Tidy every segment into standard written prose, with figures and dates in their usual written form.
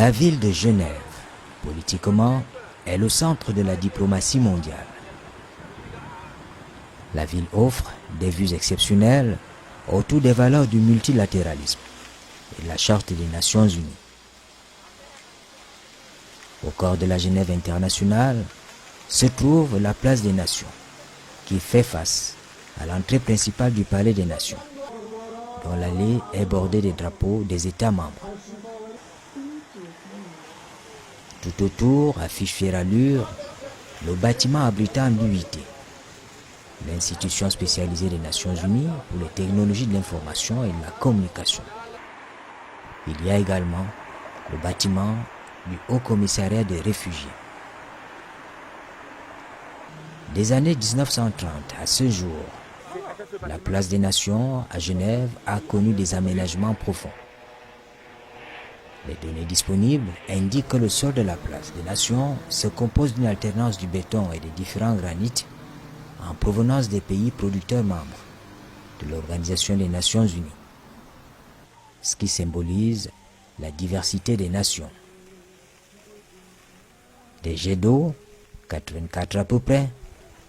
La ville de Genève, politiquement, est le centre de la diplomatie mondiale. La ville offre des vues exceptionnelles autour des valeurs du multilatéralisme et de la Charte des Nations Unies. Au cœur de la Genève internationale se trouve la place des Nations, qui fait face à l'entrée principale du Palais des Nations, dont l'allée est bordée des drapeaux des États membres. Tout autour affiche fière allure le bâtiment abritant l'UIT, l'institution spécialisée des Nations Unies pour les technologies de l'information et de la communication. Il y a également le bâtiment du Haut Commissariat des réfugiés. Des années 1930 à ce jour, la place des Nations à Genève a connu des aménagements profonds. Les données disponibles indiquent que le sol de la place des Nations se compose d'une alternance du béton et des différents granites en provenance des pays producteurs membres de l'Organisation des Nations Unies, ce qui symbolise la diversité des nations. Des jets d'eau, 84 à peu près,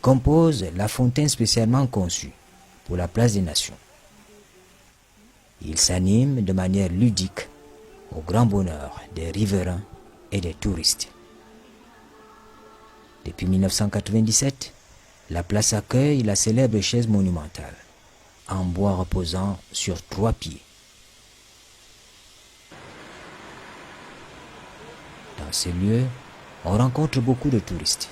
composent la fontaine spécialement conçue pour la place des Nations. Ils s'animent de manière ludique au grand bonheur des riverains et des touristes. Depuis 1997, la place accueille la célèbre chaise monumentale, en bois reposant sur 3 pieds. Dans ce lieu, on rencontre beaucoup de touristes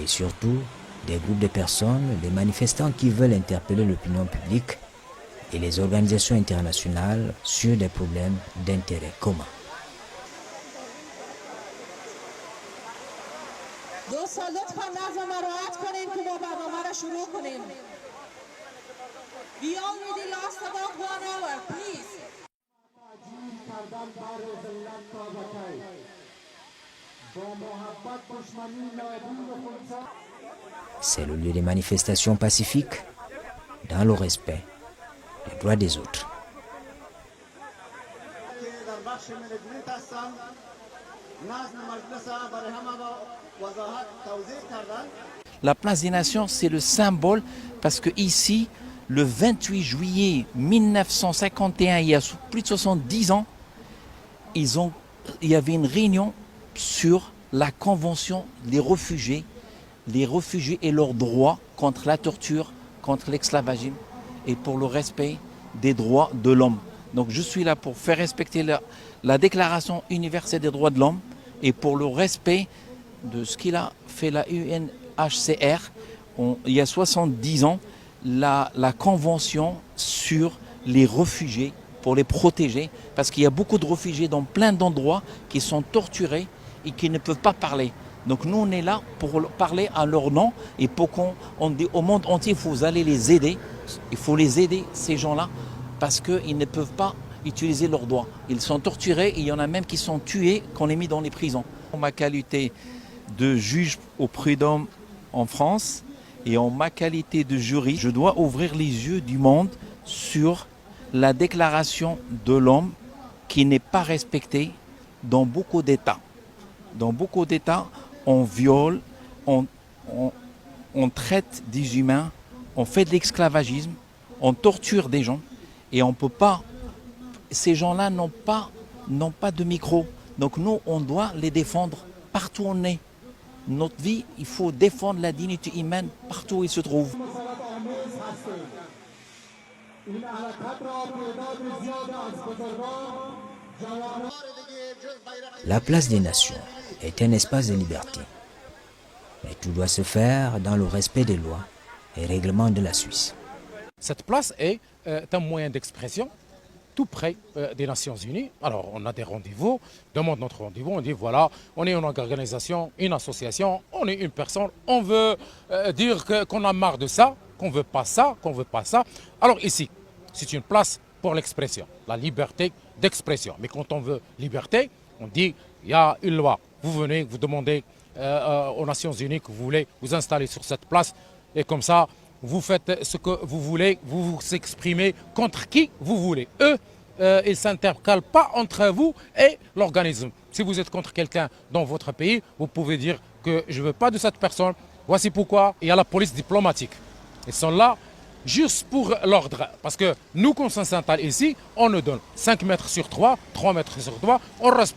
et surtout des groupes de personnes, des manifestants qui veulent interpeller l'opinion publique et les organisations internationales sur des problèmes d'intérêt commun. C'est le lieu des manifestations pacifiques dans le respect des droits des autres. La place des Nations, c'est le symbole parce que ici, le 28 juillet 1951, il y a plus de 70 ans, il y avait une réunion sur la convention des réfugiés, les réfugiés et leurs droits contre la torture, contre l'esclavagisme et pour le respect des droits de l'homme. Donc je suis là pour faire respecter la Déclaration universelle des droits de l'homme et pour le respect de ce qu'il a fait la UNHCR il y a 70 ans, la convention sur les réfugiés pour les protéger, parce qu'il y a beaucoup de réfugiés dans plein d'endroits qui sont torturés et qui ne peuvent pas parler. Donc nous, on est là pour parler à leur nom et pour qu'on dit au monde entier, il faut aller les aider. Il faut les aider, ces gens-là, parce qu'ils ne peuvent pas utiliser leurs droits. Ils sont torturés et il y en a même qui sont tués, qu'on les mis dans les prisons. En ma qualité de juge au prud'homme en France et en ma qualité de jury, je dois ouvrir les yeux du monde sur la déclaration de l'homme qui n'est pas respectée dans beaucoup d'États. Dans beaucoup d'États, on viole, on traite des humains, on fait de l'esclavagisme, on torture des gens et on peut pas. Ces gens-là n'ont pas de micro. Donc nous, on doit les défendre partout où on est. Notre vie, il faut défendre la dignité humaine partout où ils se trouvent. La place des Nations est un espace de liberté. Mais tout doit se faire dans le respect des lois et règlements de la Suisse. Cette place est un moyen d'expression tout près des Nations Unies. Alors on a des rendez-vous, demande notre rendez-vous, on dit voilà, on est une organisation, une association, on est une personne, on veut dire qu'on a marre de ça, qu'on ne veut pas ça, qu'on ne veut pas ça. Alors ici, c'est une place pour l'expression, la liberté d'expression. Mais quand on veut liberté, on dit il y a une loi. Vous venez, vous demandez aux Nations Unies que vous voulez vous installer sur cette place et comme ça, vous faites ce que vous voulez, vous vous exprimez contre qui vous voulez. Eux, il ne s'intercale pas entre vous et l'organisme. Si vous êtes contre quelqu'un dans votre pays, vous pouvez dire que je ne veux pas de cette personne. Voici pourquoi il y a la police diplomatique. Ils sont là juste pour l'ordre. Parce que nous, quand on s'installe ici, on nous donne 5 mètres sur 3, 3 mètres sur 3.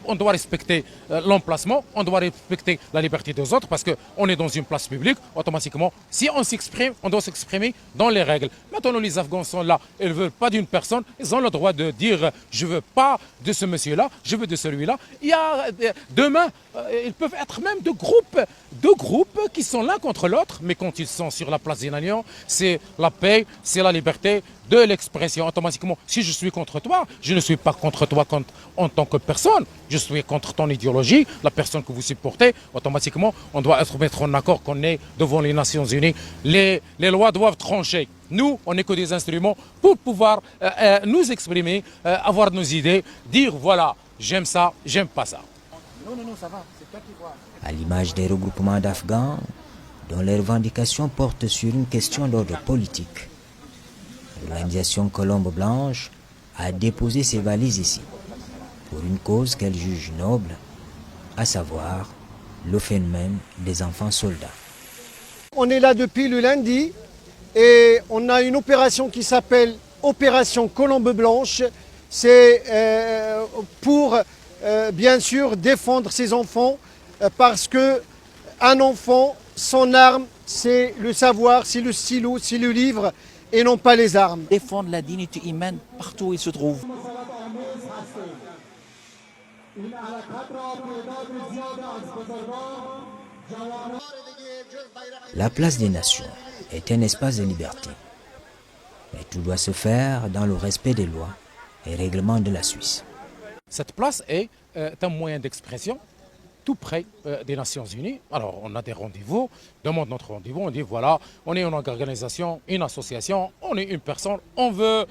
On doit respecter l'emplacement, on doit respecter la liberté des autres parce qu'on est dans une place publique. Automatiquement, si on s'exprime, on doit s'exprimer dans les règles. Maintenant, les Afghans sont là, ils ne veulent pas d'une personne. Ils ont le droit de dire je ne veux pas de ce monsieur-là, je veux de celui-là. Il y a demain, ils peuvent être même deux groupes qui sont l'un contre l'autre. Mais quand ils sont sur la place d'Inalion, c'est la paix. C'est la liberté de l'expression. Automatiquement, si je suis contre toi, je ne suis pas contre toi en tant que personne. Je suis contre ton idéologie, la personne que vous supportez. Automatiquement, on doit se mettre en accord qu'on est devant les Nations Unies. Les lois doivent trancher. Nous, on n'est que des instruments pour pouvoir nous exprimer, avoir nos idées, dire voilà, j'aime ça, j'aime pas ça. Non, ça va, c'est toi qui vois. À l'image des regroupements d'Afghans, dont les revendications portent sur une question d'ordre politique. L'organisation Colombe Blanche a déposé ses valises ici, pour une cause qu'elle juge noble, à savoir le phénomène des enfants soldats. On est là depuis le lundi et on a une opération qui s'appelle Opération Colombe Blanche. C'est pour bien sûr défendre ses enfants parce qu'un enfant, son arme, c'est le savoir, c'est le stylo, c'est le livre et non pas les armes. Défendre la dignité humaine partout où il se trouve. La place des nations est un espace de liberté. Mais tout doit se faire dans le respect des lois et règlements de la Suisse. Cette place est un moyen d'expression tout près des Nations Unies. Alors, on a des rendez-vous, demande notre rendez-vous, on dit voilà, on est une organisation, une association, on est une personne, on veut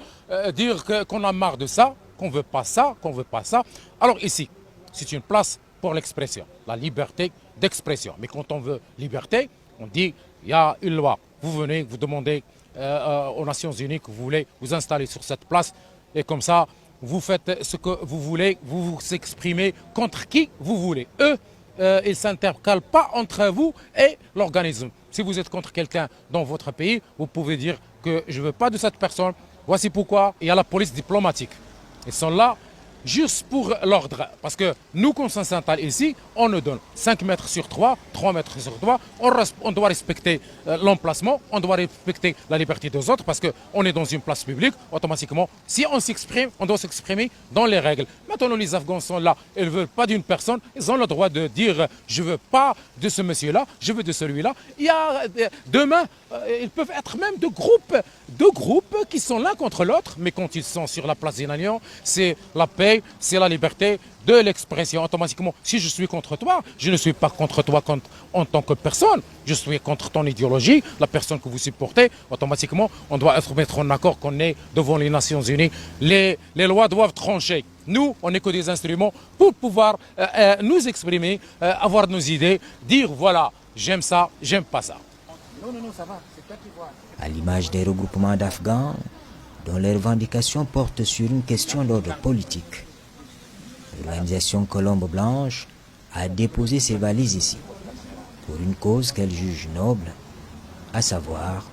dire qu'on a marre de ça, qu'on ne veut pas ça, qu'on ne veut pas ça. Alors ici, c'est une place pour l'expression, la liberté d'expression. Mais quand on veut liberté, on dit il y a une loi. Vous venez, vous demandez aux Nations Unies que vous voulez vous installer sur cette place et comme ça, vous faites ce que vous voulez, vous vous exprimez contre qui vous voulez. Eux, ils ne s'intercalent pas entre vous et l'organisme. Si vous êtes contre quelqu'un dans votre pays, vous pouvez dire que je ne veux pas de cette personne. Voici pourquoi il y a la police diplomatique. Ils sont là juste pour l'ordre. Parce que nous, quand on s'installe ici, on nous donne 5 mètres sur 3, 3 mètres sur 3. On doit respecter l'emplacement, on doit respecter la liberté des autres parce qu'on est dans une place publique. Automatiquement, si on s'exprime, on doit s'exprimer dans les règles. Maintenant, les Afghans sont là, ils ne veulent pas d'une personne. Ils ont le droit de dire je ne veux pas de ce monsieur-là, je veux de celui-là. Il y a demain, ils peuvent être même deux groupes qui sont l'un contre l'autre. Mais quand ils sont sur la place d'Inalion, c'est la paix, c'est la liberté de l'expression. Automatiquement, si je suis contre toi, je ne suis pas contre toi en tant que personne. Je suis contre ton idéologie, la personne que vous supportez. Automatiquement, on doit se mettre en accord qu'on est devant les Nations Unies. Les lois doivent trancher. Nous, on n'est que des instruments pour pouvoir nous exprimer, avoir nos idées, dire voilà, j'aime ça, j'aime pas ça. Non, ça va, c'est toi qui vois. À l'image des regroupements d'Afghans, dont les revendications portent sur une question d'ordre politique. L'organisation Colombe Blanche a déposé ses valises ici, pour une cause qu'elle juge noble, à savoir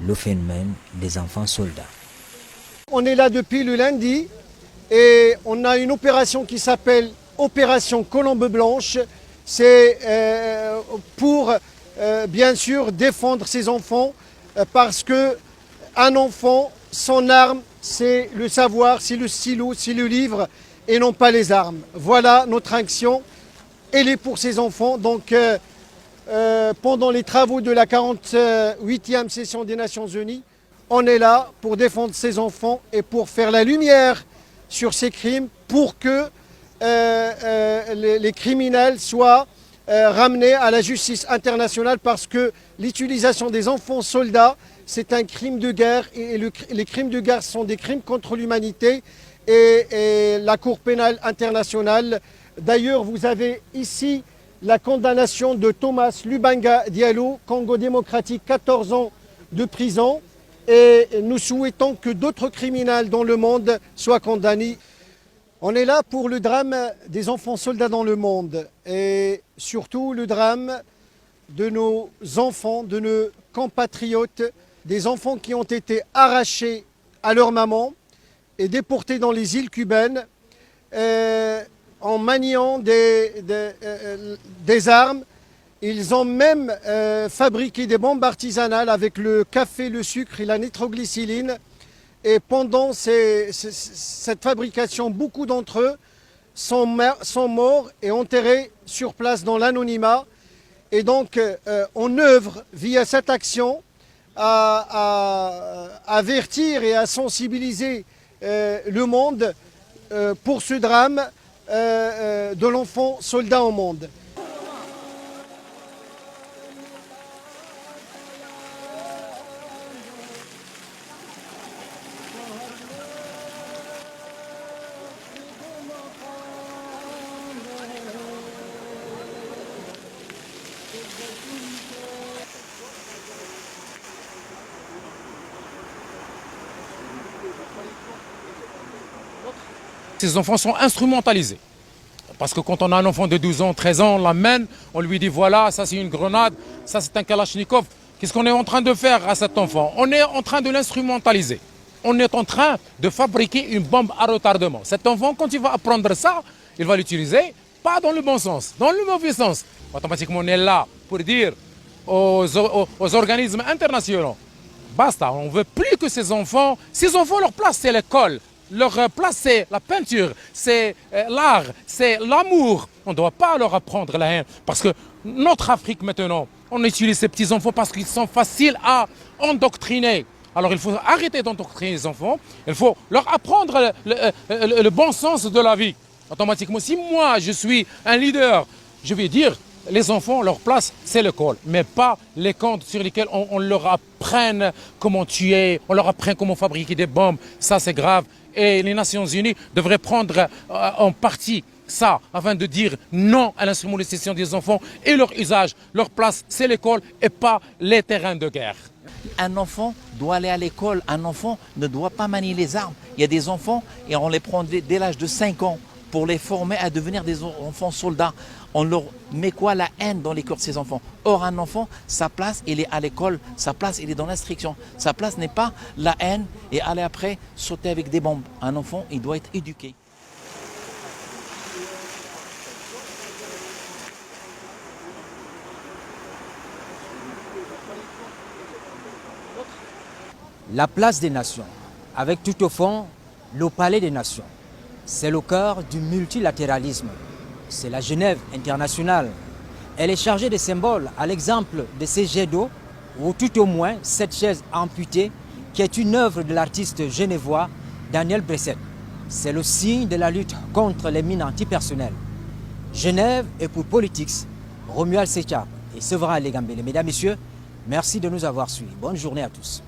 le phénomène des enfants soldats. On est là depuis le lundi et on a une opération qui s'appelle Opération Colombe Blanche. C'est pour bien sûr défendre ses enfants parce qu'un enfant, son arme, c'est le savoir, c'est le stylo, c'est le livre et non pas les armes. Voilà notre action, elle est pour ses enfants. Donc pendant les travaux de la 48e session des Nations Unies, on est là pour défendre ses enfants et pour faire la lumière sur ces crimes pour que les criminels soient ramenés à la justice internationale parce que l'utilisation des enfants soldats, c'est un crime de guerre et les crimes de guerre sont des crimes contre l'humanité et la Cour pénale internationale. D'ailleurs, vous avez ici la condamnation de Thomas Lubanga Diallo, Congo démocratique, 14 ans de prison. et nous souhaitons que d'autres criminels dans le monde soient condamnés. On est là pour le drame des enfants soldats dans le monde et surtout le drame de nos enfants, de nos compatriotes, des enfants qui ont été arrachés à leur maman et déportés dans les îles cubaines en maniant des armes. Ils ont même fabriqué des bombes artisanales avec le café, le sucre et la nitroglycérine. Et pendant cette fabrication, beaucoup d'entre eux sont morts et enterrés sur place dans l'anonymat. Et donc, on œuvre via cette action à avertir et à sensibiliser le monde pour ce drame de l'enfant soldat au monde. Ces enfants sont instrumentalisés. Parce que quand on a un enfant de 12 ans, 13 ans, on l'amène, on lui dit voilà, ça c'est une grenade, ça c'est un kalachnikov. Qu'est-ce qu'on est en train de faire à cet enfant? On est en train de l'instrumentaliser. On est en train de fabriquer une bombe à retardement. Cet enfant, quand il va apprendre ça, il va l'utiliser, pas dans le bon sens, dans le mauvais sens. Automatiquement, on est là pour dire aux organismes internationaux, basta, on ne veut plus que ces enfants, leur place c'est l'école. Leur place, c'est la peinture, c'est l'art, c'est l'amour. On ne doit pas leur apprendre la haine. Parce que notre Afrique maintenant, on utilise ces petits-enfants parce qu'ils sont faciles à endoctriner. Alors il faut arrêter d'endoctriner les enfants. Il faut leur apprendre le bon sens de la vie. Automatiquement, si moi je suis un leader, je vais dire, les enfants, leur place, c'est l'école, mais pas les camps sur lesquels on leur apprenne comment tuer, on leur apprenne comment fabriquer des bombes. Ça, c'est grave. Et les Nations Unies devraient prendre en partie ça, afin de dire non à l'instrumentalisation des enfants et leur usage. Leur place, c'est l'école et pas les terrains de guerre. Un enfant doit aller à l'école, un enfant ne doit pas manier les armes. Il y a des enfants, et on les prend dès l'âge de 5 ans pour les former à devenir des enfants soldats. On leur met quoi? La haine dans les cœurs de ces enfants. Or, un enfant, sa place, il est à l'école, sa place, il est dans l'instruction. Sa place n'est pas la haine et aller après sauter avec des bombes. Un enfant, il doit être éduqué. La place des nations, avec tout au fond le palais des nations. C'est le cœur du multilatéralisme. C'est la Genève internationale. Elle est chargée de symboles, à l'exemple de ces jets d'eau, ou tout au moins cette chaise amputée, qui est une œuvre de l'artiste genevois Daniel Bresset. C'est le signe de la lutte contre les mines antipersonnelles. Genève est pour Politics, Romuald Sechap et Séverin Legambele. Mesdames, Messieurs, merci de nous avoir suivis. Bonne journée à tous.